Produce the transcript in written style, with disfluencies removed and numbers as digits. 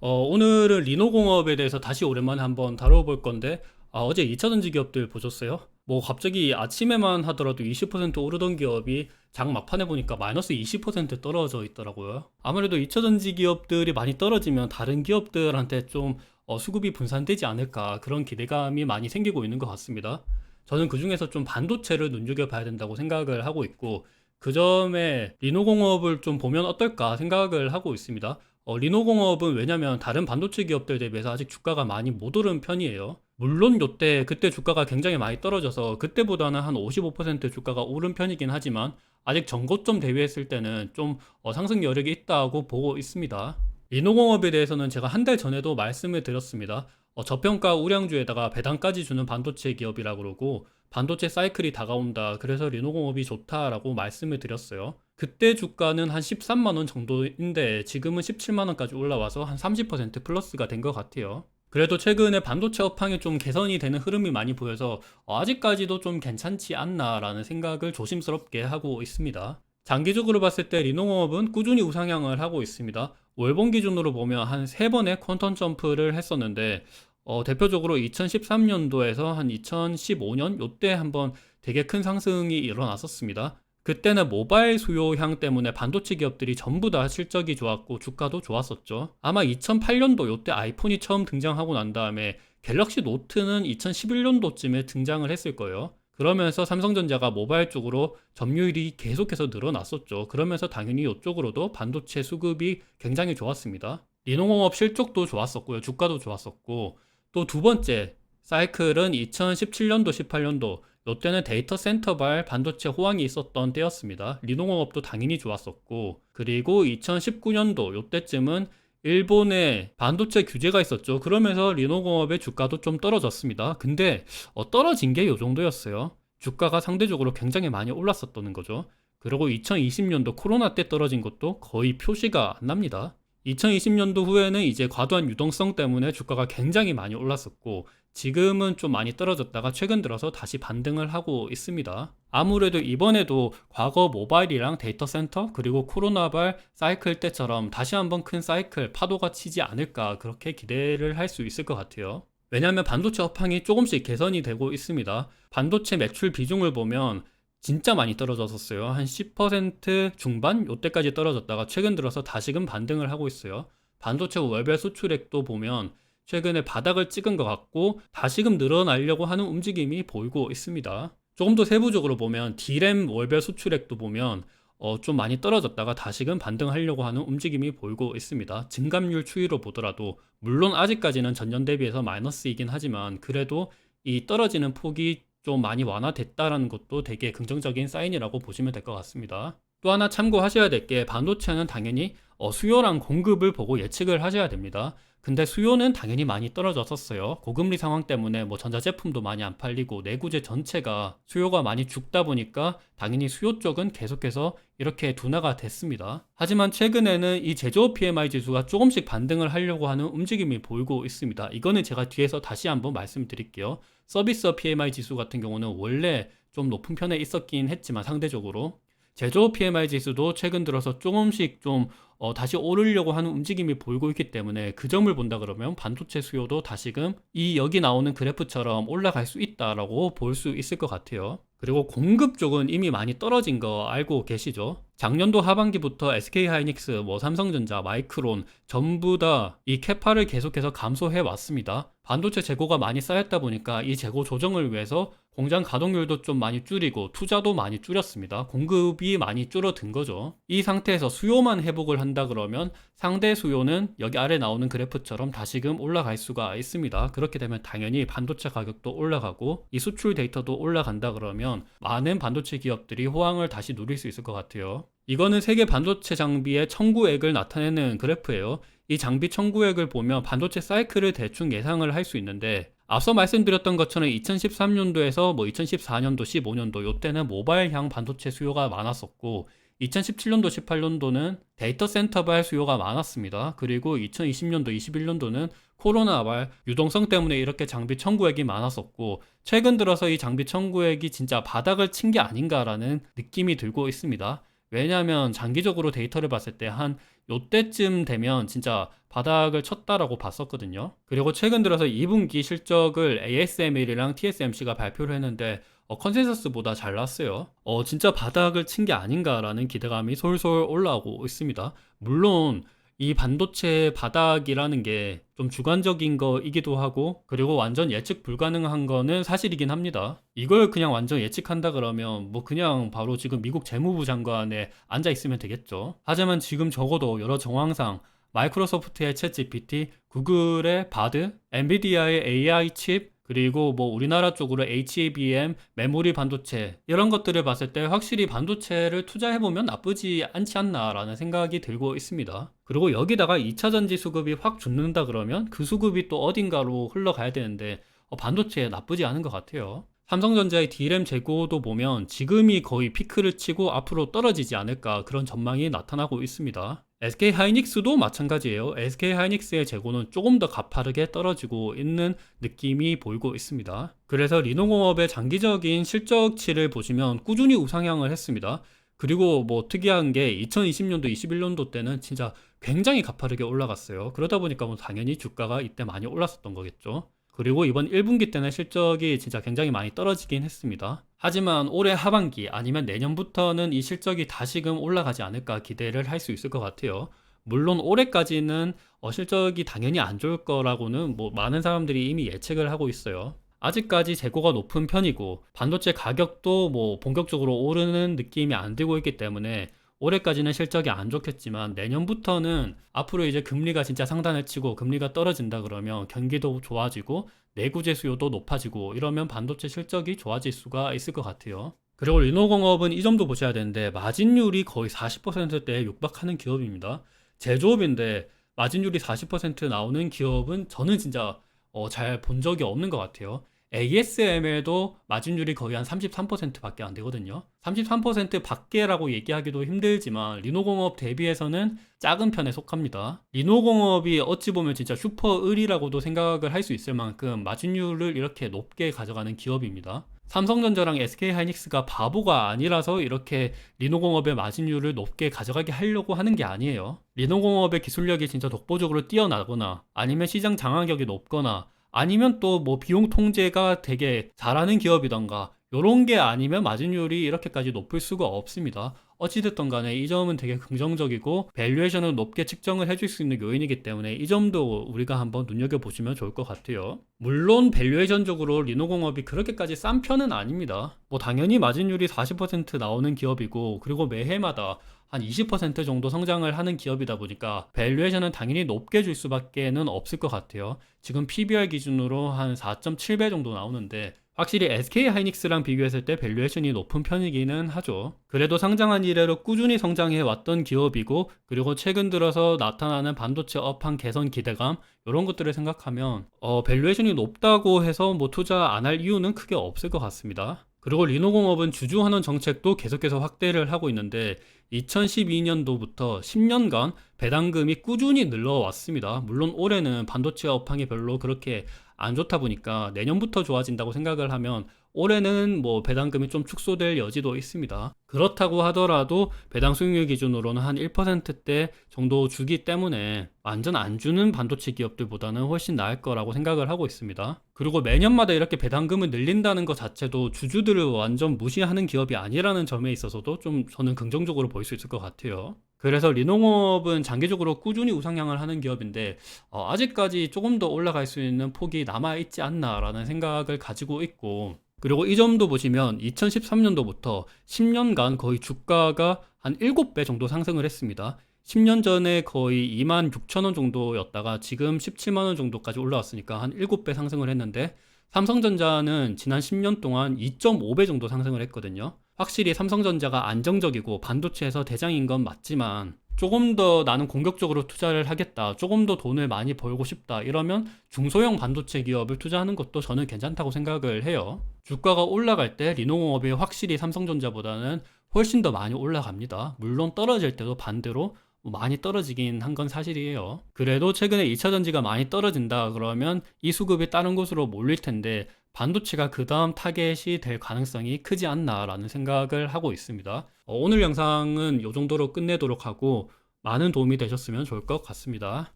오늘은 리노공업에 대해서 다시 오랜만에 한번 다뤄볼 건데, 어제 2차전지 기업들 보셨어요? 뭐 갑자기 아침에만 하더라도 20% 오르던 기업이 장 막판에 보니까 마이너스 20% 떨어져 있더라고요. 아무래도 2차전지 기업들이 많이 떨어지면 다른 기업들한테 좀 수급이 분산되지 않을까 그런 기대감이 많이 생기고 있는 것 같습니다. 저는 그중에서 좀 반도체를 눈여겨봐야 된다고 생각을 하고 있고, 그 점에 리노공업을 좀 보면 어떨까 생각을 하고 있습니다. 리노공업은 왜냐면 다른 반도체 기업들 대비해서 아직 주가가 많이 못 오른 편이에요. 물론 그때 주가가 굉장히 많이 떨어져서 그때보다는 한 55% 주가가 오른 편이긴 하지만 아직 전고점 대비했을 때는 좀 상승 여력이 있다고 보고 있습니다. 리노공업에 대해서는 제가 한 달 전에도 말씀을 드렸습니다. 저평가 우량주에다가 배당까지 주는 반도체 기업이라 그러고 반도체 사이클이 다가온다. 그래서 리노공업이 좋다라고 말씀을 드렸어요. 그때 주가는 한 13만 원 정도인데 지금은 17만 원까지 올라와서 한 30% 플러스가 된 것 같아요. 그래도 최근에 반도체 업황이 좀 개선이 되는 흐름이 많이 보여서 아직까지도 좀 괜찮지 않나라는 생각을 조심스럽게 하고 있습니다. 장기적으로 봤을 때 리노공업은 꾸준히 우상향을 하고 있습니다. 월봉 기준으로 보면 한 3번의 퀀텀 점프를 했었는데 대표적으로 2013년도에서 한 2015년 요때 한번 되게 큰 상승이 일어났었습니다. 그때는 모바일 수요향 때문에 반도체 기업들이 전부 다 실적이 좋았고 주가도 좋았었죠. 아마 2008년도 요때 아이폰이 처음 등장하고 난 다음에 갤럭시 노트는 2011년도쯤에 등장을 했을 거예요. 그러면서 삼성전자가 모바일 쪽으로 점유율이 계속해서 늘어났었죠. 그러면서 당연히 이쪽으로도 반도체 수급이 굉장히 좋았습니다. 리노공업 실적도 좋았었고요. 주가도 좋았었고, 또 두 번째 사이클은 2017년도, 18년도 이때는 데이터 센터발 반도체 호황이 있었던 때였습니다. 리노공업도 당연히 좋았었고, 그리고 2019년도 이때쯤은 일본에 반도체 규제가 있었죠. 그러면서 리노공업의 주가도 좀 떨어졌습니다. 근데 떨어진 게 요 정도였어요. 주가가 상대적으로 굉장히 많이 올랐었다는 거죠. 그리고 2020년도 코로나 때 떨어진 것도 거의 표시가 안 납니다. 2020년도 후에는 이제 과도한 유동성 때문에 주가가 굉장히 많이 올랐었고 지금은 좀 많이 떨어졌다가 최근 들어서 다시 반등을 하고 있습니다. 아무래도 이번에도 과거 모바일이랑 데이터 센터 그리고 코로나발 사이클 때처럼 다시 한번 큰 사이클 파도가 치지 않을까 그렇게 기대를 할 수 있을 것 같아요. 왜냐하면 반도체 업황이 조금씩 개선이 되고 있습니다. 반도체 매출 비중을 보면 진짜 많이 떨어졌었어요. 한 10% 중반? 요때까지 떨어졌다가 최근 들어서 다시금 반등을 하고 있어요. 반도체 월별 수출액도 보면 최근에 바닥을 찍은 것 같고 다시금 늘어나려고 하는 움직임이 보이고 있습니다. 조금 더 세부적으로 보면 D램 월별 수출액도 보면 좀 많이 떨어졌다가 다시금 반등하려고 하는 움직임이 보이고 있습니다. 증감률 추이로 보더라도 물론 아직까지는 전년 대비해서 마이너스이긴 하지만 그래도 이 떨어지는 폭이 좀 많이 완화됐다라는 것도 되게 긍정적인 사인이라고 보시면 될 것 같습니다. 또 하나 참고하셔야 될 게 반도체는 당연히 수요랑 공급을 보고 예측을 하셔야 됩니다. 근데 수요는 당연히 많이 떨어졌었어요. 고금리 상황 때문에 뭐 전자제품도 많이 안 팔리고 내구재 전체가 수요가 많이 죽다 보니까 당연히 수요 쪽은 계속해서 이렇게 둔화가 됐습니다. 하지만 최근에는 이 제조업 PMI 지수가 조금씩 반등을 하려고 하는 움직임이 보이고 있습니다. 이거는 제가 뒤에서 다시 한번 말씀드릴게요. 서비스업 PMI 지수 같은 경우는 원래 좀 높은 편에 있었긴 했지만 상대적으로 제조업 PMI 지수도 최근 들어서 조금씩 좀 다시 오르려고 하는 움직임이 보이고 있기 때문에 그 점을 본다 그러면 반도체 수요도 다시금 이 여기 나오는 그래프처럼 올라갈 수 있다라고 볼 수 있을 것 같아요. 그리고 공급 쪽은 이미 많이 떨어진 거 알고 계시죠? 작년도 하반기부터 SK하이닉스, 뭐 삼성전자, 마이크론 전부 다 이 캐파를 계속해서 감소해 왔습니다. 반도체 재고가 많이 쌓였다 보니까 이 재고 조정을 위해서 공장 가동률도 좀 많이 줄이고 투자도 많이 줄였습니다. 공급이 많이 줄어든 거죠. 이 상태에서 수요만 회복을 한다 그러면 상대 수요는 여기 아래 나오는 그래프처럼 다시금 올라갈 수가 있습니다. 그렇게 되면 당연히 반도체 가격도 올라가고 이 수출 데이터도 올라간다 그러면 많은 반도체 기업들이 호황을 다시 누릴 수 있을 것 같아요. 이거는 세계 반도체 장비의 청구액을 나타내는 그래프예요. 이 장비 청구액을 보면 반도체 사이클을 대충 예상을 할 수 있는데 앞서 말씀드렸던 것처럼 2013년도에서 뭐 2014년도, 15년도 요때는 모바일향 반도체 수요가 많았었고 2017년도, 18년도는 데이터 센터발 수요가 많았습니다. 그리고 2020년도, 21년도는 코로나발 유동성 때문에 이렇게 장비 청구액이 많았었고 최근 들어서 이 장비 청구액이 진짜 바닥을 친 게 아닌가라는 느낌이 들고 있습니다. 왜냐하면 장기적으로 데이터를 봤을 때 한 요때쯤 되면 진짜 바닥을 쳤다라고 봤었거든요. 그리고 최근 들어서 2분기 실적을 ASML이랑 TSMC가 발표를 했는데 컨센서스보다 잘 났어요. 진짜 바닥을 친 게 아닌가라는 기대감이 솔솔 올라오고 있습니다. 물론 이 반도체 바닥이라는 게 좀 주관적인 거이기도 하고, 그리고 완전 예측 불가능한 거는 사실이긴 합니다. 이걸 그냥 완전 예측한다 그러면 뭐 그냥 바로 지금 미국 재무부 장관에 앉아 있으면 되겠죠. 하지만 지금 적어도 여러 정황상 마이크로소프트의 챗 GPT, 구글의 바드, 엔비디아의 AI 칩, 그리고 뭐 우리나라 쪽으로 HBM, 메모리 반도체 이런 것들을 봤을 때 확실히 반도체를 투자해보면 나쁘지 않지 않나라는 생각이 들고 있습니다. 그리고 여기다가 2차전지 수급이 확 죽는다 그러면 그 수급이 또 어딘가로 흘러가야 되는데 반도체 나쁘지 않은 것 같아요. 삼성전자의 D램 재고도 보면 지금이 거의 피크를 치고 앞으로 떨어지지 않을까 그런 전망이 나타나고 있습니다. SK하이닉스도 마찬가지예요. SK하이닉스의 재고는 조금 더 가파르게 떨어지고 있는 느낌이 보이고 있습니다. 그래서 리노공업의 장기적인 실적치를 보시면 꾸준히 우상향을 했습니다. 그리고 뭐 특이한 게 2020년도, 21년도 때는 진짜 굉장히 가파르게 올라갔어요. 그러다 보니까 뭐 당연히 주가가 이때 많이 올랐었던 거겠죠. 그리고 이번 1분기 때는 실적이 진짜 굉장히 많이 떨어지긴 했습니다. 하지만 올해 하반기 아니면 내년부터는 이 실적이 다시금 올라가지 않을까 기대를 할 수 있을 것 같아요. 물론 올해까지는 실적이 당연히 안 좋을 거라고는 뭐 많은 사람들이 이미 예측을 하고 있어요. 아직까지 재고가 높은 편이고 반도체 가격도 뭐 본격적으로 오르는 느낌이 안 들고 있기 때문에 올해까지는 실적이 안 좋겠지만 내년부터는 앞으로 이제 금리가 진짜 상단을 치고 금리가 떨어진다 그러면 경기도 좋아지고 내구재 수요도 높아지고 이러면 반도체 실적이 좋아질 수가 있을 것 같아요. 그리고 리노공업은 이 점도 보셔야 되는데 마진율이 거의 40%대에 육박하는 기업입니다. 제조업인데 마진율이 40% 나오는 기업은 저는 진짜 잘 본 적이 없는 것 같아요. ASML도 마진율이 거의 한 33%밖에 안 되거든요. 33% 밖에라고 얘기하기도 힘들지만 리노공업 대비해서는 작은 편에 속합니다. 리노공업이 어찌 보면 진짜 슈퍼을이라고도 생각을 할 수 있을 만큼 마진율을 이렇게 높게 가져가는 기업입니다. 삼성전자랑 SK하이닉스가 바보가 아니라서 이렇게 리노공업의 마진율을 높게 가져가게 하려고 하는 게 아니에요. 리노공업의 기술력이 진짜 독보적으로 뛰어나거나 아니면 시장 장악력이 높거나 아니면 또 뭐 비용 통제가 되게 잘하는 기업이던가 요런 게 아니면 마진율이 이렇게까지 높을 수가 없습니다. 어찌됐든 간에 이 점은 되게 긍정적이고 밸류에이션을 높게 측정을 해줄 수 있는 요인이기 때문에 이 점도 우리가 한번 눈여겨보시면 좋을 것 같아요. 물론 밸류에이션적으로 리노공업이 그렇게까지 싼 편은 아닙니다. 뭐 당연히 마진율이 40% 나오는 기업이고 그리고 매해마다 한 20% 정도 성장을 하는 기업이다 보니까 밸류에이션은 당연히 높게 줄 수밖에는 없을 것 같아요. 지금 PBR 기준으로 한 4.7배 정도 나오는데 확실히 SK하이닉스랑 비교했을 때 밸류에이션이 높은 편이기는 하죠. 그래도 상장한 이래로 꾸준히 성장해 왔던 기업이고 그리고 최근 들어서 나타나는 반도체 업황 개선 기대감 이런 것들을 생각하면 밸류에이션이 높다고 해서 뭐 투자 안 할 이유는 크게 없을 것 같습니다. 그리고 리노공업은 주주환원 정책도 계속해서 확대를 하고 있는데 2012년도부터 10년간 배당금이 꾸준히 늘어왔습니다. 물론 올해는 반도체 업황이 별로 그렇게 안 좋다 보니까 내년부터 좋아진다고 생각을 하면 올해는 뭐 배당금이 좀 축소될 여지도 있습니다. 그렇다고 하더라도 배당 수익률 기준으로는 한 1%대 정도 주기 때문에 완전 안 주는 반도체 기업들보다는 훨씬 나을 거라고 생각을 하고 있습니다. 그리고 매년마다 이렇게 배당금을 늘린다는 것 자체도 주주들을 완전 무시하는 기업이 아니라는 점에 있어서도 좀 저는 긍정적으로 볼 수 있을 것 같아요. 그래서 리노공업은 장기적으로 꾸준히 우상향을 하는 기업인데 아직까지 조금 더 올라갈 수 있는 폭이 남아있지 않나라는 생각을 가지고 있고 그리고 이 점도 보시면 2013년도부터 10년간 거의 주가가 한 7배 정도 상승을 했습니다. 10년 전에 거의 26,000원 정도였다가 지금 17만원 정도까지 올라왔으니까 한 7배 상승을 했는데 삼성전자는 지난 10년 동안 2.5배 정도 상승을 했거든요. 확실히 삼성전자가 안정적이고 반도체에서 대장인 건 맞지만 조금 더 나는 공격적으로 투자를 하겠다, 조금 더 돈을 많이 벌고 싶다 이러면 중소형 반도체 기업을 투자하는 것도 저는 괜찮다고 생각을 해요. 주가가 올라갈 때 리노공업이 확실히 삼성전자보다는 훨씬 더 많이 올라갑니다. 물론 떨어질 때도 반대로 많이 떨어지긴 한 건 사실이에요. 그래도 최근에 2차전지가 많이 떨어진다 그러면 이 수급이 다른 곳으로 몰릴 텐데 반도체가 그 다음 타겟이 될 가능성이 크지 않나 라는 생각을 하고 있습니다. 오늘 영상은 이 정도로 끝내도록 하고 많은 도움이 되셨으면 좋을 것 같습니다.